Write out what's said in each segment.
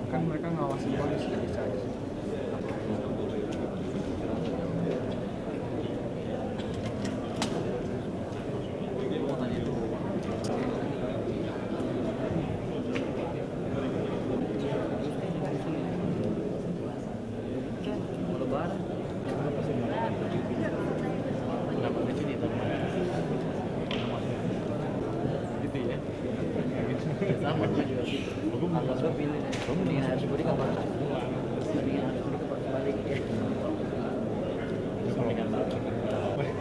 Kan mereka ngawasin polisi bisa. Sama gue juga gitu. Kalau gue pilih deh, mendingan harus beri kabar mendingan harus beri kabar balik ya. Mendingan balik.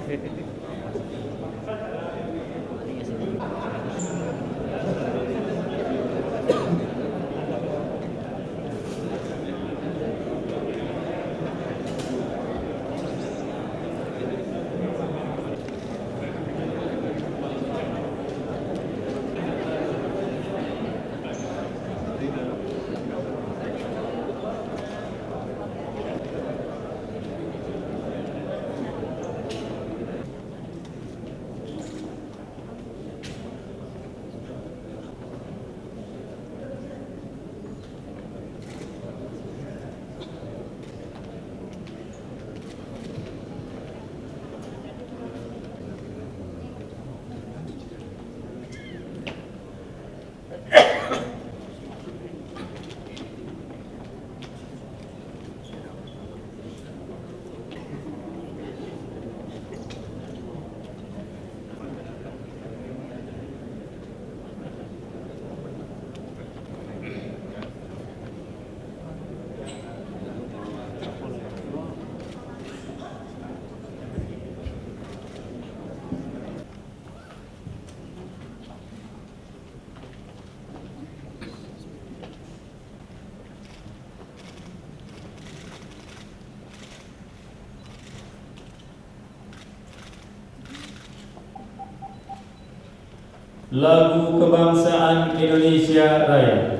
Lagu Kebangsaan Indonesia Raya.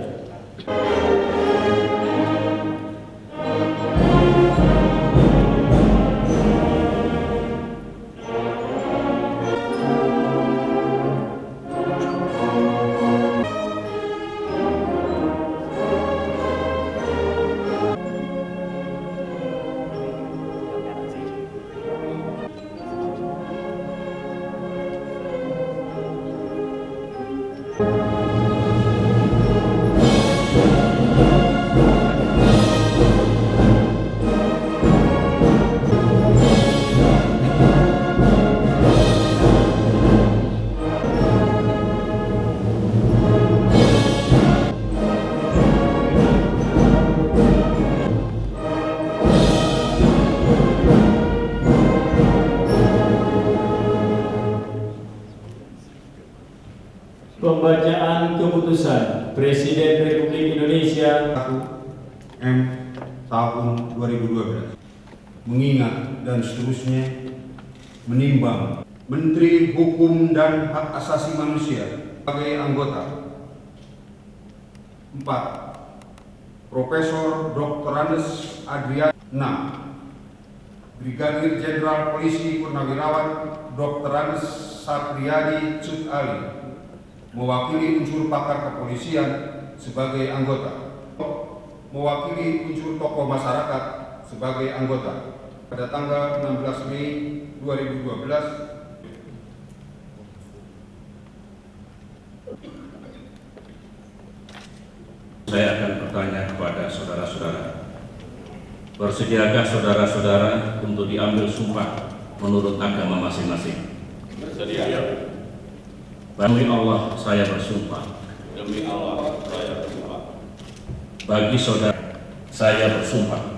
Pembacaan keputusan Presiden Republik Indonesia M tahun 2012 mengingat dan seterusnya menimbang Menteri Hukum dan Hak Asasi Manusia sebagai anggota. 4. Profesor Dr. Andes Adrian. 6. Brigadir Jenderal Polisi Purnawirawan Dr. Andes Sapriyadi Cut Ali mewakili unsur pakar kepolisian sebagai anggota, mewakili unsur tokoh masyarakat sebagai anggota pada tanggal 16 Mei 2012. Saya akan bertanya kepada saudara-saudara, bersediakah saudara-saudara untuk diambil sumpah menurut agama masing-masing? Bersedia. Demi Allah saya bersumpah. Demi Allah saya bersumpah. Bagi saudara saya bersumpah.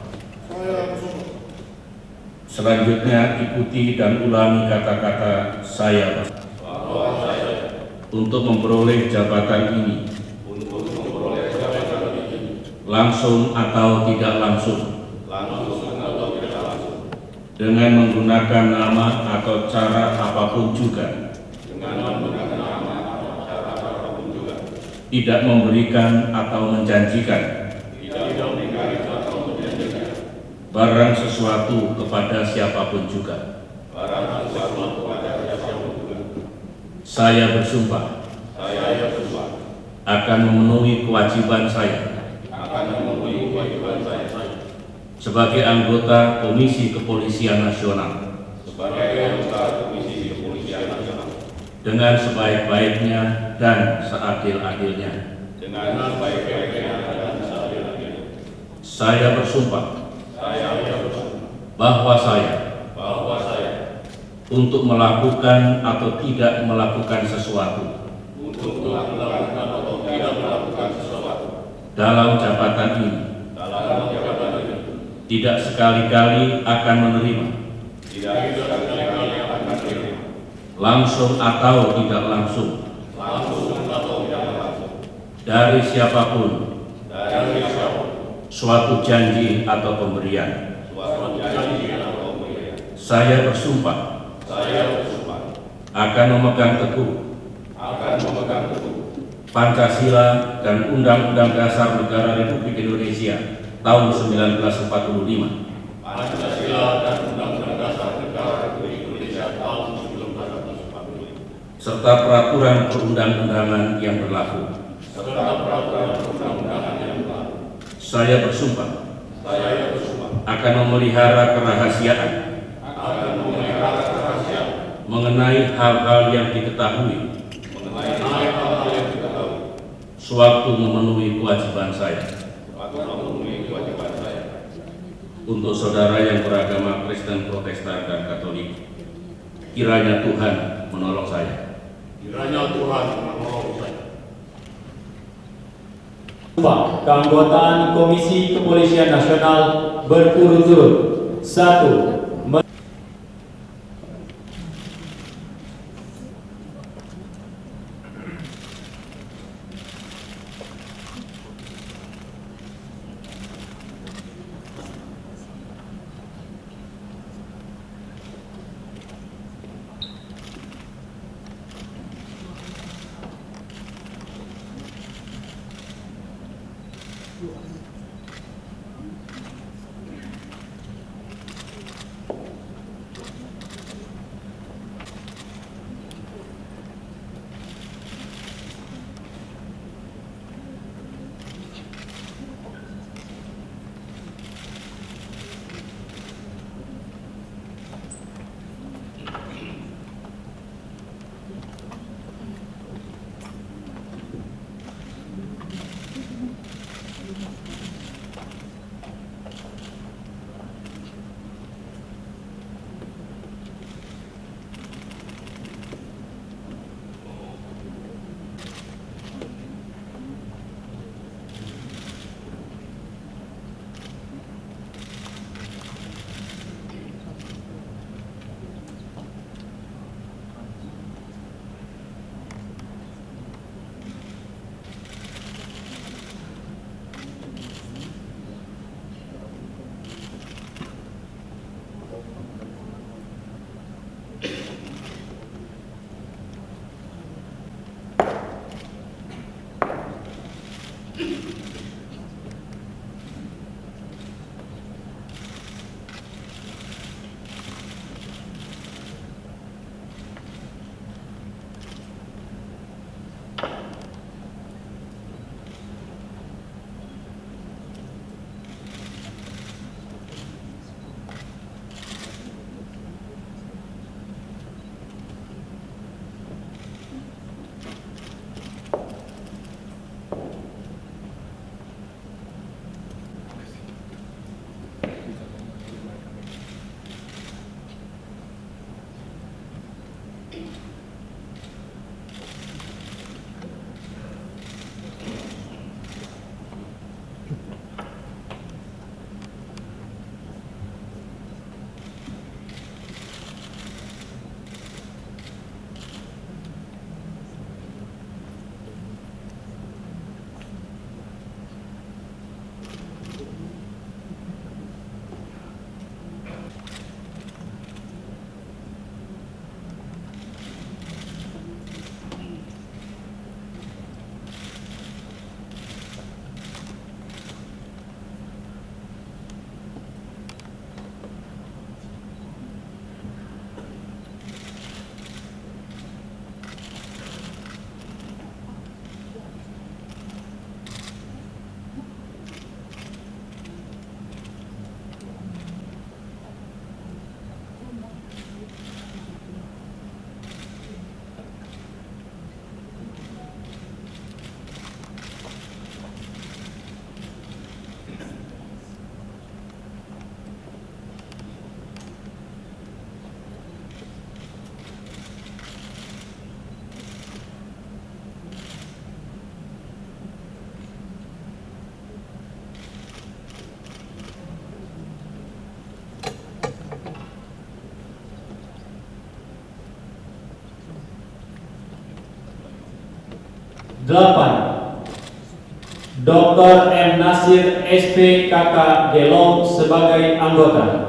Selanjutnya ikuti dan ulangi kata-kata saya Bahwa saya untuk memperoleh jabatan ini langsung atau tidak langsung dengan menggunakan nama atau cara apapun juga, tidak memberikan atau menjanjikan barang sesuatu kepada siapapun juga. Saya bersumpah akan memenuhi kewajiban saya sebagai anggota Komisi Kepolisian Nasional dengan sebaik-baiknya dan seadil-adilnya. Saya bersumpah bahwa saya untuk melakukan atau tidak melakukan sesuatu dalam jabatan ini tidak sekali-kali akan menerima langsung atau tidak langsung dari siapapun suatu janji atau pemberian. Saya bersumpah akan memegang teguh Pancasila dan Undang-Undang Dasar Negara Republik Indonesia tahun 1945 serta peraturan perundang-undangan yang berlaku. Saya bersumpah akan memelihara kerahasiaan mengenai hal-hal yang diketahui sewaktu memenuhi kewajiban saya. Untuk saudara yang beragama Kristen, Protestan, dan Katolik, kiranya Tuhan menolong saya. Sumpah keanggotaan Komisi Kepolisian Nasional berturut-turut. 1. 8. Dr. M. Nasir SPKK Gelong sebagai anggota.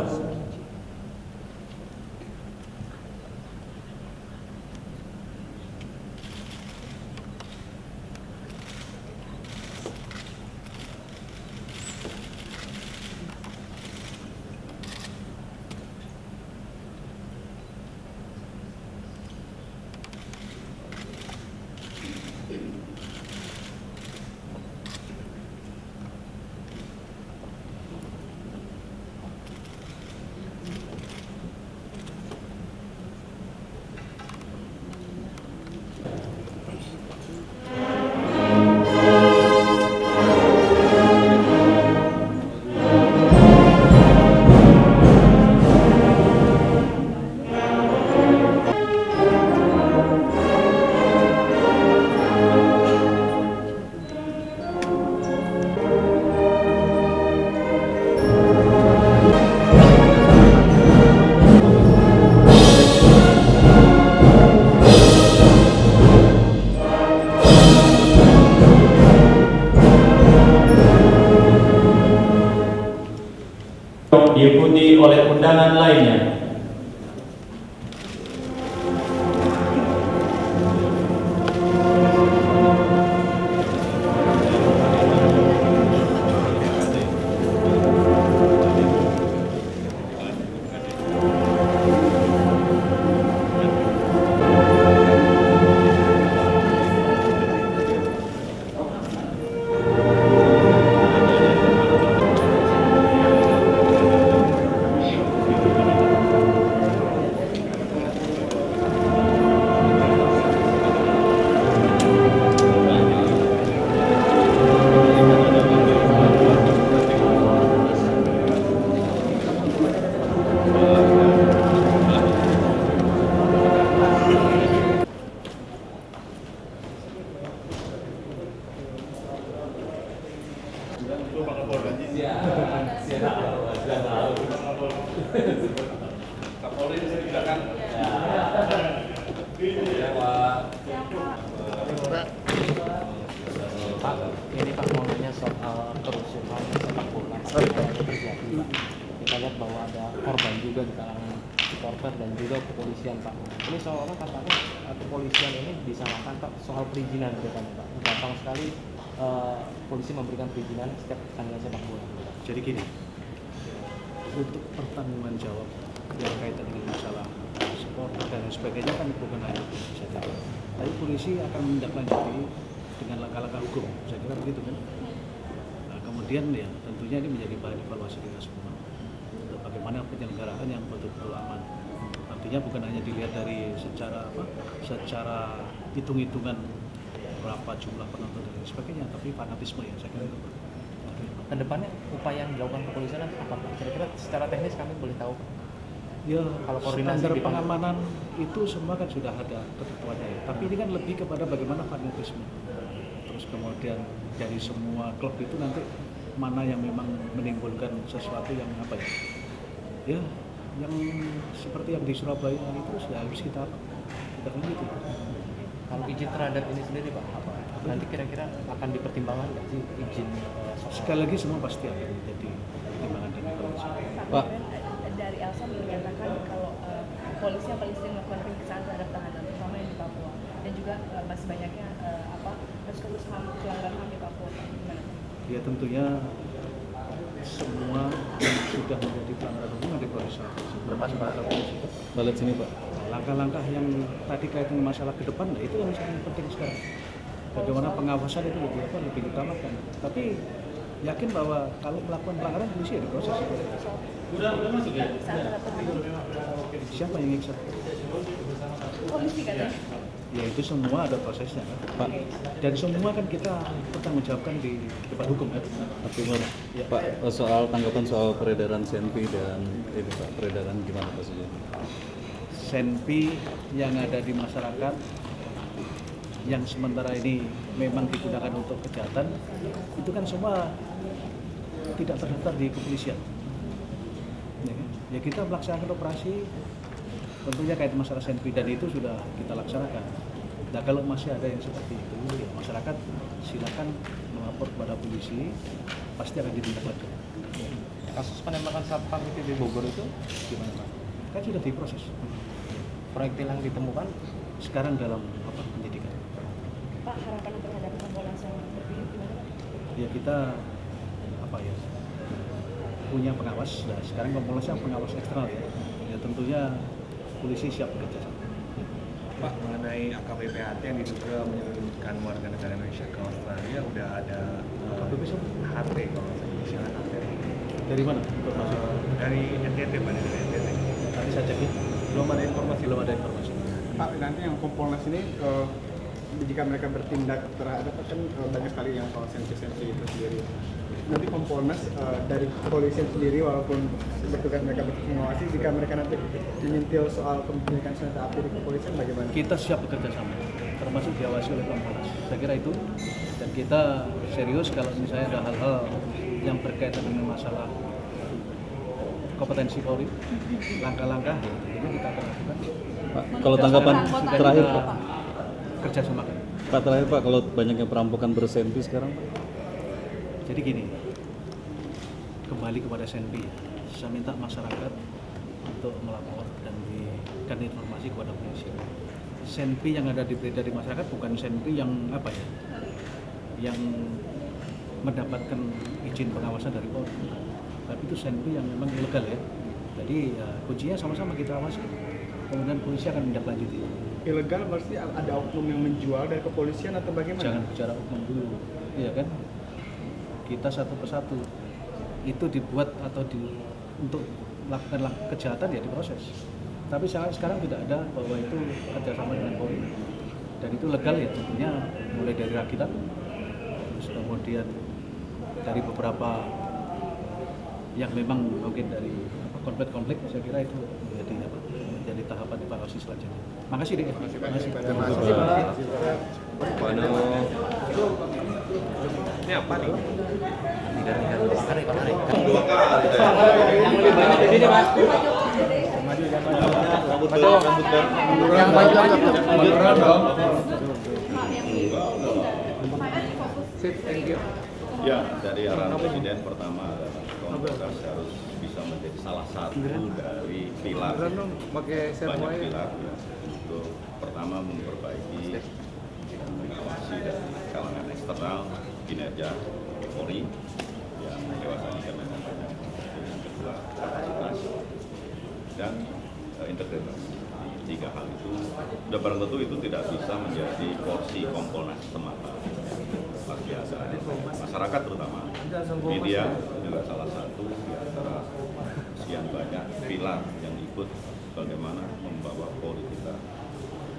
Diikuti oleh undangan lainnya. Pak, ini Pak mau nanya soal kerusuhan sepak bola yang terjadi Pak. Kita lihat bahwa ada korban juga di kalangan supporter dan juga kepolisian Pak. Ini seolah katanya kepolisian ini disalahkan Pak soal perizinan katanya Pak. Gampang sekali polisi memberikan perizinan setiap pertandingan sepak bola. Jadi gini, untuk pertanggungan jawab yang kaitan dengan masalah supporter dan sebagainya kan bukan hanya polisi saja, tapi polisi akan menindaklanjuti dengan langkah-langkah hukum, saya kira begitu kan. Nah, kemudian ya tentunya ini menjadi bahan evaluasi kita semua untuk bagaimana penyelenggaraan yang betul-betul aman. Artinya bukan hanya dilihat dari secara hitung-hitungan berapa jumlah penonton dan sebagainya, tapi fanatisme ya saya kira itu. Kedepannya upaya yang dilakukan kepolisian apa Pak? Kira-kira secara teknis kami boleh tahu Pak? Ya, Kalau koordinasi standar di pengamanan itu semua kan sudah ada ketentuannya ya. Tapi ini kan lebih kepada bagaimana fanatisme. Terus kemudian dari semua klub itu nanti mana yang memang menimbulkan sesuatu yang apa ya? Ya, yang seperti yang di Surabaya itu sudah harus kita lanjuti. Kalau izin terhadap ini sendiri Pak, apa? Nanti kira-kira akan dipertimbangkan nggak sih izin? Sekali lagi semua pasti akan menjadi pertimbangan dan evaluasi. Pak, dari Elsa menyatakan kalau polisi yang paling sering melakukan penyiksaan terhadap tahanan, terutama yang di Papua, dan juga masih banyaknya kasus-kasus pelanggaran HAM di Papua. Gimana? Ya tentunya semua yang sudah menjadi pelanggaran hukum yang diproses. Balik sini Pak. Langkah-langkah yang tadi kaitan dengan masalah ke depan, nah itu yang sangat penting sekarang. Bagaimana pengawasan itu lebih diutamakan. Tapi yakin bahwa kalau melakukan pelanggaran polisi ya diproses. Udah masuk ya? Siapa yang ngiksa? Polisi katanya. Ya itu semua ada prosesnya kan. Pak. Dan semua kan kita bertanggungjawabkan di depan hukum kan. Ya. Pak, soal tanggapan soal peredaran Senpi dan ini Pak, peredaran gimana Pak sejauh ini? Senpi yang ada di masyarakat yang sementara ini memang digunakan untuk kejahatan itu kan semua tidak terdaftar di kepolisian. Ya, kan? Ya kita melaksanakan operasi tentunya kait masalah Senpi dan itu sudah kita laksanakan. Nah kalau masih ada yang seperti itu, ya masyarakat silakan melapor kepada polisi, pasti akan ditindaklanjuti. Kasus penembakan satpam itu di Bogor itu gimana Pak? Kan sudah diproses. Proyektil yang ditemukan Sekarang dalam penyidikan. Pak, harapan terhadap Kompolnas yang terpilih gimana Pak? Ya kita punya pengawas. Nah sekarang Kompolnasnya pengawas eksternal ya. Ya tentunya polisi siap bekerja sama. Pak, mengenai AKBP-HT yang diduga menyelundupkan warga negara Indonesia ke Australia, udah ada AKBP siapa? HT kalau nggak salah inisialnya HT. Dari mana informasi? Dari NTT, Pak, dari NTT. Nanti saya cek ya. Belum ada informasi. Pak, nanti yang Kompolnas ini jika mereka bertindak terhadap kan banyak sekali yang soal sensi-sensi itu sendiri. Nanti Kompolnas dari kepolisian sendiri walaupun bertugas mereka mengawasi, jika mereka nanti menyentil soal kepemilikan senjata api di kepolisian bagaimana? Kita siap bekerja sama, termasuk diawasi oleh Kompolnas. Saya kira itu, dan kita serius kalau misalnya ada hal-hal yang berkaitan dengan masalah kompetensi Polri, langkah-langkah ini kita akan lakukan. Pak, kalau tanggapan Sudah terakhir kita Pak. kerjasamakan. Pak terakhir Pak, kalau banyaknya perampokan bersenpi sekarang Pak. Jadi gini, kembali kepada Senpi, saya minta masyarakat untuk melapor dan diberikan informasi kepada polisi. Senpi yang ada beredar di masyarakat bukan Senpi yang yang mendapatkan izin pengawasan dari Polri, tapi itu Senpi yang memang ilegal ya. Jadi ya, kuncinya sama-sama kita awasi, kemudian polisi akan menindaklanjuti. Ilegal berarti ada oknum yang menjual dari kepolisian atau bagaimana? Jangan bicara oknum dulu, iya kan? Kita satu persatu itu dibuat atau untuk melakukan kejahatan ya diproses. Tapi sekarang tidak ada bahwa itu kerjasama dengan Polri dan itu legal ya tentunya, mulai dari rakitan, terus kemudian dari beberapa yang memang mungkin dari konflik-konflik. Saya kira itu menjadi tahapan evaluasi selanjutnya. Makasih Dik. Terima kasih Pak. Ini apa nih? yang lebih banyak di sini Mas. Yang maju dong. Ya, dari arahan Presiden pertama adalah Kompolnas harus bisa menjadi salah satu dari pilar, banyak pilar ya, untuk pertama memperbaiki mengawasi dari kalangan eksternal kinerja Polri yang dewasa karena banyak. Yang kedua kapasitas dan integritas. Tiga hal itu sudah barang tentu itu tidak bisa menjadi porsi Kompolnas semata. Pasti ada masyarakat terutama media juga salah satu di antara sekian banyak pilar yang ikut bagaimana membawa Polri kita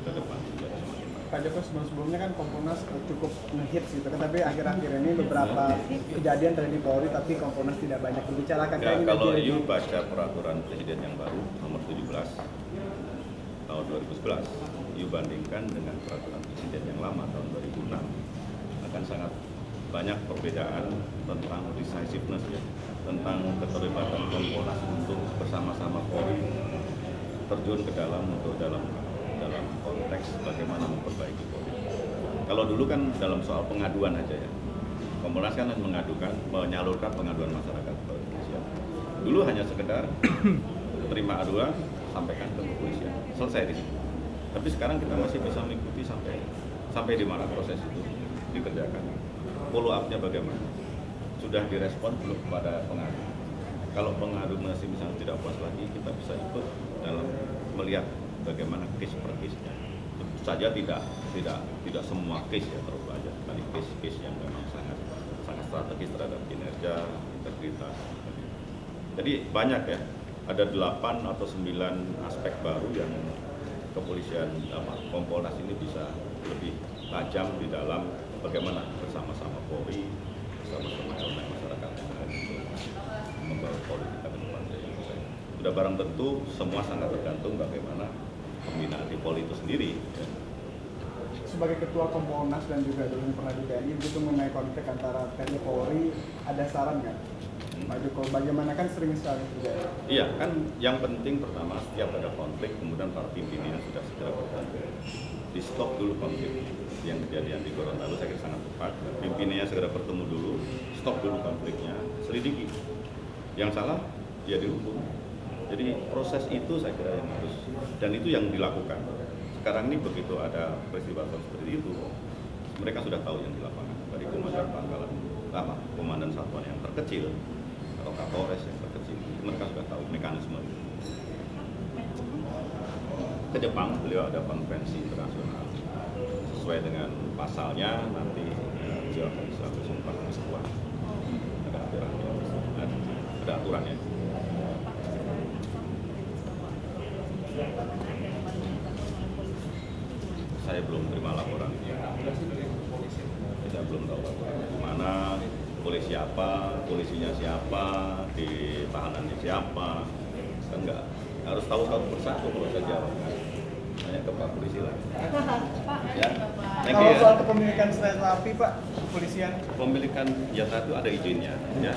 ke depan menjadi semakin baik. Pak Joko, sebelumnya kan Kompolnas cukup ngehits gitu kan, tapi akhir-akhir ini beberapa kejadian terjadi di Polri tapi Kompolnas tidak banyak dibicarakan. Ya, kalau you baca peraturan Presiden yang baru nomor 17 tahun 2011, you bandingkan dengan peraturan Presiden yang lama tahun 2006, akan sangat banyak perbedaan tentang decisiveness ya, tentang keterlibatan Kompolnas untuk bersama-sama Polri terjun ke dalam konteks bagaimana memperbaiki Polri. Kalau dulu kan dalam soal pengaduan aja ya, Kompolnas kan menyalurkan pengaduan masyarakat ke kepolisian. Dulu hanya sekedar terima aduan, sampaikan ke kepolisian, selesai di situ. Tapi sekarang kita masih bisa mengikuti sampai di mana proses itu dikerjakan. Follow up-nya bagaimana? Sudah direspon belum kepada pengadu? Kalau pengadu masih misalnya tidak puas lagi, kita bisa ikut dalam melihat bagaimana case per case-nya. Tentu saja tidak semua case ya, terlalu banyak sekali case yang memang sangat strategis terhadap kinerja, integritas. Jadi banyak ya, ada 8 atau 9 aspek baru yang kepolisian Kompolnas ini bisa lebih tajam di dalam bagaimana bersama-sama Polri, bersama-sama elemen masyarakat membawa Polri kita ke depan. Sudah barang tentu semua sangat tergantung bagaimana pembinaan di Polri itu sendiri. Ya. Sebagai Ketua Kompolnas dan juga dulu pernah di TNI, begitu mengenai konflik antara TNI Polri, ada saran nggak Pak Joko, bagaimana kan sering sekali terjadi. Iya, kan yang penting pertama setiap ada konflik kemudian para pimpinannya sudah segera bertemu. Di stop dulu konflik yang kejadian di Gorontalo saya kira sangat tepat. Pimpinannya segera bertemu dulu, stop dulu konfliknya, selidiki. Yang salah ya dihukum. Jadi proses itu saya kira yang harus, dan itu yang dilakukan. Sekarang ini begitu ada peristiwa seperti itu, mereka sudah tahu yang di lapangan dari komandan pangkalan apa, komandan satuan yang terkecil atau kapolres yang terkecil, mereka sudah tahu mekanisme itu. Ke Jepang beliau ada konferensi internasional sesuai dengan pasalnya, nanti beliau akan bisa bersumpah di sebuah ada aturannya, ada aturannya. Saya belum terima laporan itu. Kita belum tahu laporan di mana, polisi apa, polisinya siapa, di tahanannya siapa, kan nggak harus tahu satu persatu kalau saya jawab. Tanya ke Pak Polisi lah. Ya. Kalau soal kepemilikan senjata api, Pak, kepolisian. Pemilikan senjata itu ada izinnya, ya,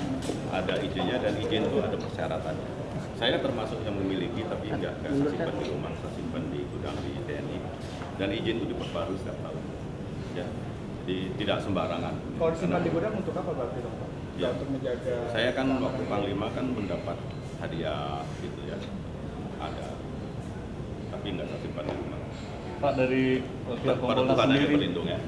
ada izinnya dan izin itu ada persyaratannya. Saya termasuk yang memiliki, tapi nggak simpan di rumah, saya simpan di gudang di TNI. Dan izin itu diperbarui setiap tahun, ya. Jadi tidak sembarangan. Kalau disimpan di gudang untuk apa, Pak? Ya. Untuk menjaga. Saya kan waktu Panglima kan mendapat hadiah gitu ya, ada, tapi nggak saya simpan di rumah. Pak, dari pihak Pada Kompolnas Tuhan aja sendiri, berlindung ya.